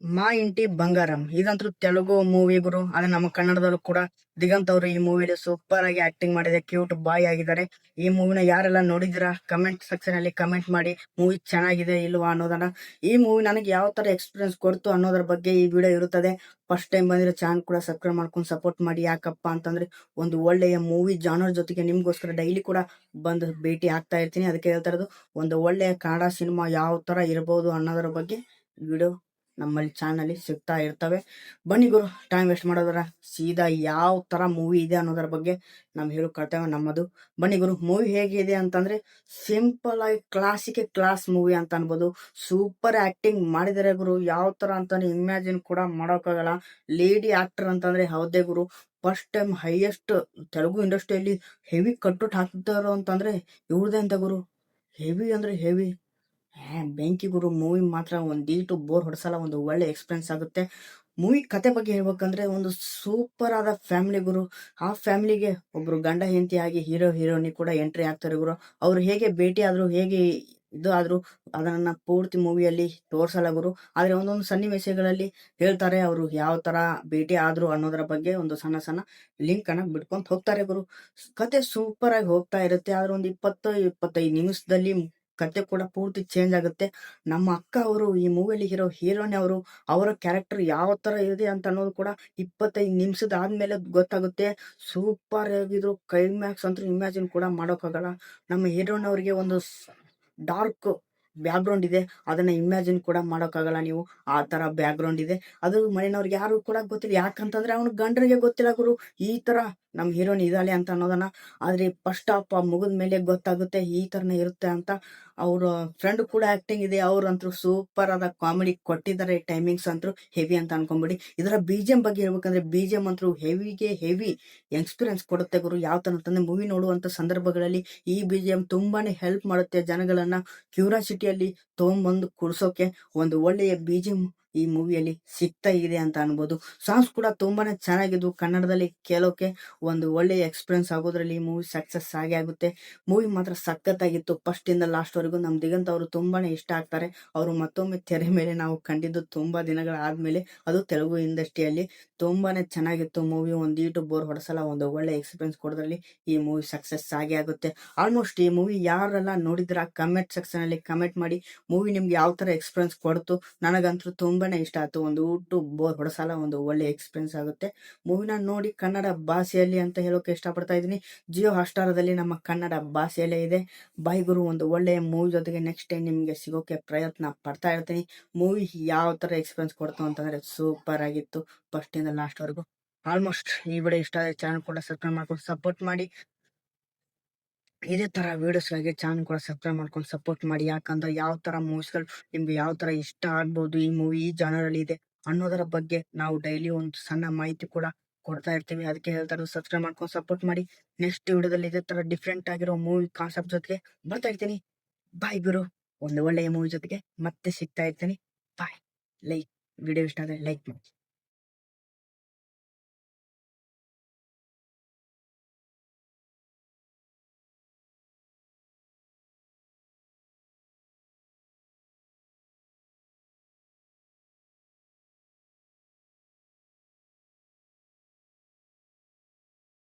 ಮಾ ಇಂಟಿ ಬಂಗಾರಂ ಇದಂತೂ ತೆಲುಗು ಮೂವಿ ಗುರು. ಅದೇ ನಮ್ಮ ಕನ್ನಡದಲ್ಲೂ ಕೂಡ ದಿಗಂತ್ ಅವರು ಈ ಮೂವಿಲಿ ಸೂಪರ್ ಆಗಿ ಆಕ್ಟಿಂಗ್ ಮಾಡಿದೆ, ಕ್ಯೂಟ್ ಬಾಯ್ ಆಗಿದ್ದಾರೆ. ಈ ಮೂವಿನ ಯಾರೆಲ್ಲ ನೋಡಿದಿರಾ ಕಮೆಂಟ್ ಸೆಕ್ಷನ್ ಅಲ್ಲಿ ಕಮೆಂಟ್ ಮಾಡಿ, ಮೂವಿ ಚೆನ್ನಾಗಿದೆ ಇಲ್ವಾ ಅನ್ನೋದನ್ನ. ಈ ಮೂವಿ ನನಗೆ ಯಾವ ತರ ಎಕ್ಸ್ಪೀರಿಯನ್ಸ್ ಕೊಡ್ತು ಅನ್ನೋದ್ರ ಬಗ್ಗೆ ಈ ವಿಡಿಯೋ ಇರುತ್ತದೆ. ಫಸ್ಟ್ ಟೈಮ್ ಬಂದಿರೋ ಚಾನಲ್ ಕೂಡ ಸಬ್ಸ್ಕ್ರೈಬ್ ಮಾಡ್ಕೊಂಡು ಸಪೋರ್ಟ್ ಮಾಡಿ. ಯಾಕಪ್ಪ ಅಂತಂದ್ರೆ ಒಂದು ಒಳ್ಳೆಯ ಮೂವಿ ಜಾನರ್ ಜೊತೆಗೆ ನಿಮ್ಗೋಸ್ಕರ ಡೈಲಿ ಕೂಡ ಬಂದು ಭೇಟಿ ಆಗ್ತಾ ಇರ್ತೀನಿ. ಅದಕ್ಕೆ ಹೇಳ್ತಾ ಇರೋದು, ಒಂದು ಒಳ್ಳೆಯ ಕನ್ನಡ ಸಿನಿಮಾ ಯಾವ ತರ ಇರಬಹುದು ಅನ್ನೋದ್ರ ಬಗ್ಗೆ ವಿಡಿಯೋ ನಮ್ಮಲ್ಲಿ ಚಾನಲ್ ಸಿಗ್ತಾ ಇರ್ತವೆ. ಬನ್ನಿ ಗುರು, ಟೈಮ್ ವೇಸ್ಟ್ ಮಾಡೋದ್ರ ಸೀದಾ ಯಾವ ತರ ಮೂವಿ ಇದೆ ಅನ್ನೋದ್ರ ಬಗ್ಗೆ ನಾವು ಹೇಳೋ ಕರ್ತವ್ಯ ನಮ್ಮದು. ಬನ್ನಿ ಗುರು, ಮೂವಿ ಹೇಗಿದೆ ಅಂತಂದ್ರೆ ಸಿಂಪಲ್ ಆಗಿ ಕ್ಲಾಸ್ ಮೂವಿ ಅಂತ ಅನ್ಬೋದು. ಸೂಪರ್ ಆಕ್ಟಿಂಗ್ ಮಾಡಿದರೆ ಗುರು, ಯಾವ ತರ ಅಂತಾನೆ ಇಮ್ಯಾಜಿನ್ ಕೂಡ ಮಾಡೋಕ್ಕಾಗಲ್ಲ. ಲೇಡಿ ಆಕ್ಟರ್ ಅಂತಂದ್ರೆ ಹೌದೇ ಗುರು, ಫಸ್ಟ್ ಟೈಮ್ ಹೈಯೆಸ್ಟ್ ತೆಲುಗು ಇಂಡಸ್ಟ್ರಿಯಲ್ಲಿ ಹೆವಿ ಕಟ್ಟುಟ್ ಹಾಕ್ತಾರೋ ಅಂತಂದ್ರೆ ಇವ್ರದೇ ಅಂತ ಗುರು. ಹೆವಿ ಅಂದ್ರೆ ಹೆವಿ, ಬೆಂಕಿ ಗುರು. ಮೂವಿ ಮಾತ್ರ ಒಂದೀಟು ಬೋರ್ ಹೊಡ್ಸಲ್ಲ, ಒಂದು ಒಳ್ಳೆ ಎಕ್ಸ್ಪೀರಿಯನ್ಸ್ ಆಗುತ್ತೆ. ಮೂವಿ ಕತೆ ಬಗ್ಗೆ ಹೇಳ್ಬೇಕಂದ್ರೆ ಒಂದು ಸೂಪರ್ ಆದ ಫ್ಯಾಮಿಲಿ ಗುರು. ಆ ಫ್ಯಾಮಿಲಿಗೆ ಒಬ್ರು ಗಂಡ ಹೆಂಡತಿ ಆಗಿ ಹೀರೋ ಹೀರೋನಿ ಕೂಡ ಎಂಟ್ರಿ ಆಗ್ತಾರೆ ಗುರು. ಅವ್ರು ಹೇಗೆ ಭೇಟಿ ಆದ್ರು, ಹೇಗೆ ಇದು ಆದ್ರು, ಅದನ್ನ ಪೂರ್ತಿ ಮೂವಿಯಲ್ಲಿ ತೋರ್ಸಲ್ಲ ಗುರು. ಆದ್ರೆ ಒಂದೊಂದು ಸನ್ನಿವೇಶಗಳಲ್ಲಿ ಹೇಳ್ತಾರೆ ಅವರು ಯಾವ ತರ ಭೇಟಿ ಆದ್ರು ಅನ್ನೋದ್ರ ಬಗ್ಗೆ ಒಂದು ಸಣ್ಣ ಸಣ್ಣ ಲಿಂಕ್ ಅನ್ನ ಬಿಟ್ಕೊಂತ ಹೋಗ್ತಾರೆ ಗುರು. ಕತೆ ಸೂಪರ್ ಆಗಿ ಹೋಗ್ತಾ ಇರುತ್ತೆ. ಆದ್ರೆ ಒಂದು 20-25 ನಿಮಿಷದಲ್ಲಿ ಕತೆ ಕೂಡ ಪೂರ್ತಿ ಚೇಂಜ್ ಆಗುತ್ತೆ. ನಮ್ಮ ಅಕ್ಕ ಅವರು ಈ ಮೂವಿಯಲ್ಲಿ ಇರೋ ಹೀರೋಯಿನ್ ಅವರು, ಅವರ ಕ್ಯಾರೆಕ್ಟರ್ ಯಾವ ತರ ಇದೆ ಅಂತ ಅನ್ನೋದು ಕೂಡ 25 ನಿಮಿಷದ ಆದ್ಮೇಲೆ ಗೊತ್ತಾಗುತ್ತೆ. ಸೂಪರ್ ಆಗಿದ್ರು, ಕ್ಲೈಮ್ಯಾಕ್ಸ್ ಅಂತೂ ಇಮ್ಯಾಜಿನ್ ಕೂಡ ಮಾಡೋಕ್ಕಾಗಲ್ಲ. ನಮ್ಮ ಹೀರೋಯಿನ್ ಅವರಿಗೆ ಒಂದು ಡಾರ್ಕ್ ಬ್ಯಾಕ್ ಗ್ರೌಂಡ್ ಇದೆ, ಅದನ್ನ ಇಮ್ಯಾಜಿನ್ ಕೂಡ ಮಾಡೋಕ್ಕಾಗಲ್ಲ ನೀವು. ಆ ತರ ಬ್ಯಾಕ್ ಗ್ರೌಂಡ್ ಇದೆ. ಅದು ಮನೆಯವ್ರಿಗೆ ಯಾರು ಕೂಡ ಗೊತ್ತಿಲ್ಲ, ಯಾಕಂತಂದ್ರೆ ಅವನ ಗಂಡರಿಗೆ ಗೊತ್ತಿಲ್ಲ ಗುರು ಈ ತರ ನಮ್ ಹೀರೋಯಿನ್ ಇದಾಳೆ ಅಂತ ಅನ್ನೋದನ್ನ. ಆದ್ರೆ ಫಸ್ಟ್ ಹಾಫ್ ಮುಗಿದ ಮೇಲೆ ಗೊತ್ತಾಗುತ್ತೆ ಈ ತರನೇ ಇರುತ್ತೆ ಅಂತ. ಅವ್ರ ಫ್ರೆಂಡ್ ಕೂಡ ಆಕ್ಟಿಂಗ್ ಇದೆ, ಅವ್ರಂತೂ ಸೂಪರ್ ಆದ ಕಾಮಿಡಿ ಕೊಟ್ಟಿದ್ದಾರೆ. ಟೈಮಿಂಗ್ಸ್ ಅಂತೂ ಹೆವಿ ಅಂತ ಅನ್ಕೊಂಬಿಡಿ. ಇದರ ಬಿಜಿಎಂ ಬಗ್ಗೆ ಹೇಳ್ಬೇಕಂದ್ರೆ ಬಿಜಿಎಂ ಅಂತೂ ಹೆವಿಗೆ ಹೆವಿ ಎಕ್ಸ್ಪೀರಿಯನ್ಸ್ ಕೊಡುತ್ತೆ ಗುರು. ಯಾವ ತರ ಅಂತಂದ್ರೆ ಮೂವಿ ನೋಡುವಂತ ಸಂದರ್ಭಗಳಲ್ಲಿ ಈ ಬಿಜಿಎಂ ತುಂಬಾನೇ ಹೆಲ್ಪ್ ಮಾಡುತ್ತೆ ಜನಗಳನ್ನ ಕ್ಯೂರಿಯಾಸಿಟಿಯಲ್ಲಿ ತಗೊಂಡ್ಬಂದು ಕೂರ್ಸೋಕೆ. ಒಂದು ಒಳ್ಳೆಯ ಬಿಜಿಎಂ ಈ ಮೂವಿಯಲ್ಲಿ ಸಿಗ್ತಾ ಇದೆ ಅಂತ ಅನ್ಬೋದು. ಸಾಂಗ್ಸ್ ಕೂಡ ತುಂಬಾನೇ ಚೆನ್ನಾಗಿದ್ವು, ಕನ್ನಡದಲ್ಲಿ ಕೇಳೋಕೆ ಒಂದು ಒಳ್ಳೆಯ ಎಕ್ಸ್ಪೀರಿಯನ್ಸ್ ಆಗೋದ್ರಲ್ಲಿ ಈ ಮೂವಿ ಸಕ್ಸಸ್ ಆಗೇ ಆಗುತ್ತೆ. ಮೂವಿ ಮಾತ್ರ ಸಖತ್ತಾಗಿತ್ತು, ಫಸ್ಟ್ ಇಂದ ಲಾಸ್ಟ್ ವರೆಗೂ. ನಮ್ ದಿಗಂತ್ ಅವರು ತುಂಬಾನೇ ಇಷ್ಟ ಆಗ್ತಾರೆ. ಅವರು ಮತ್ತೊಮ್ಮೆ ತೆರೆ ಮೇಲೆ ನಾವು ಕಂಡಿದ್ದು ತುಂಬಾ ದಿನಗಳ ಆದ್ಮೇಲೆ, ಅದು ತೆಲುಗು ಇಂಡಸ್ಟ್ರಿಯಲ್ಲಿ. ತುಂಬಾನೇ ಚೆನ್ನಾಗಿತ್ತು ಮೂವಿ, ಒಂದೀಟು ಬೋರ್ ಹೊಡೆಸಲ್ಲ, ಒಂದು ಒಳ್ಳೆ ಎಕ್ಸ್ಪೀರಿಯನ್ಸ್ ಕೊಡೋದ್ರಲ್ಲಿ ಈ ಮೂವಿ ಸಕ್ಸಸ್ ಆಗೇ ಆಗುತ್ತೆ. ಆಲ್ಮೋಸ್ಟ್ ಈ ಮೂವಿ ಯಾರೆಲ್ಲ ನೋಡಿದ್ರ ಕಮೆಂಟ್ ಸೆಕ್ಷನ್ ಅಲ್ಲಿ ಕಮೆಂಟ್ ಮಾಡಿ, ಮೂವಿ ನಿಮ್ಗೆ ಯಾವ ತರ ಎಕ್ಸ್ಪೀರಿಯನ್ಸ್ ಕೊಡ್ತು. ನನಗಂತೂ ತುಂಬಾನೇ ಇಷ್ಟ ಆಯ್ತು, ಒಂದು ಊಟು ಬೋರ್ ಹೊಡೆಸಲ್ಲ, ಒಂದು ಒಳ್ಳೆ ಎಕ್ಸ್ಪೀರಿಯನ್ಸ್ ಆಗುತ್ತೆ. ಮೂವಿನ ನೋಡಿ ಕನ್ನಡ ಭಾಷೆಯಲ್ಲಿ ಅಂತ ಹೇಳೋಕೆ ಇಷ್ಟಪಡ್ತಾ ಇದ್ದೀನಿ. ಜಿಯೋ ಹಾಟ್‌ಸ್ಟಾರದಲ್ಲಿ ನಮ್ಮ ಕನ್ನಡ ಭಾಷೆಯಲ್ಲೇ ಇದೆ. ಬಾಯ್ ಗುರು, ಒಂದು ಒಳ್ಳೆಯ ಮೂವಿ ಜೊತೆಗೆ ನೆಕ್ಸ್ಟ್ ಟೈಮ್ ನಿಮ್ಗೆ ಸಿಗೋಕೆ ಪ್ರಯತ್ನ ಪಡ್ತಾ ಇರ್ತೀನಿ. ಮೂವಿ ಯಾವ ತರ ಎಕ್ಸ್ಪೀರಿಯನ್ಸ್ ಕೊಡ್ತು ಅಂತಂದ್ರೆ ಸೂಪರ್ ಆಗಿತ್ತು, ಫಸ್ಟ್ ಇಂದ ಲಾಸ್ಟ್ ವರೆಗೂ. ಆಲ್ಮೋಸ್ಟ್ ಈ ವಿಡಿಯೋ ಇಷ್ಟ ಆದ್ರೆ ಚಾನಲ್ ಕೂಡ ಸಬ್ಸ್ಕ್ರೈಬ್ ಮಾಡ್ಕೊಂಡು ಸಪೋರ್ಟ್ ಮಾಡಿ. ಇದೇ ತರ ವಿಡಿಯೋಸ್ಗಾಗಿ ಚಾನಲ್ ಕೂಡ ಸಬ್ಸ್ಕ್ರೈಬ್ ಮಾಡ್ಕೊಂಡು ಸಪೋರ್ಟ್ ಮಾಡಿ. ಯಾಕಂದ್ರೆ ಯಾವ ತರ ಮೂವೀಸ್ಗಳು ನಿಮ್ಗೆ ಯಾವ ತರ ಇಷ್ಟ ಆಗ್ಬೋದು, ಈ ಮೂವಿ ಈ ಜಾನರ್ ಅಲ್ಲಿ ಇದೆ ಅನ್ನೋದರ ಬಗ್ಗೆ ನಾವು ಡೈಲಿ ಒಂದು ಸಣ್ಣ ಮಾಹಿತಿ ಕೂಡ ಕೊಡ್ತಾ ಇರ್ತೀವಿ. ಅದಕ್ಕೆ ಹೇಳ್ತಾರೆ, ಸಬ್ಸ್ಕ್ರೈಬ್ ಮಾಡ್ಕೊಂಡು ಸಪೋರ್ಟ್ ಮಾಡಿ. ನೆಕ್ಸ್ಟ್ ವಿಡಿಯೋದಲ್ಲಿ ಇದೇ ತರ ಡಿಫ್ರೆಂಟ್ ಆಗಿರೋ ಮೂವಿ ಕಾನ್ಸೆಪ್ಟ್ ಜೊತೆಗೆ ಬರ್ತಾ ಇರ್ತೀನಿ. ಬಾಯ್ ಗುರು, ಒಂದು ಒಳ್ಳೆಯ ಮೂವಿ ಜೊತೆಗೆ ಮತ್ತೆ ಸಿಗ್ತಾ ಇರ್ತೀನಿ. ಬಾಯ್. ಲೈಕ್ ವಿಡಿಯೋ ಇಷ್ಟ ಆದ್ರೆ ಲೈಕ್ ಮಾಡಿ.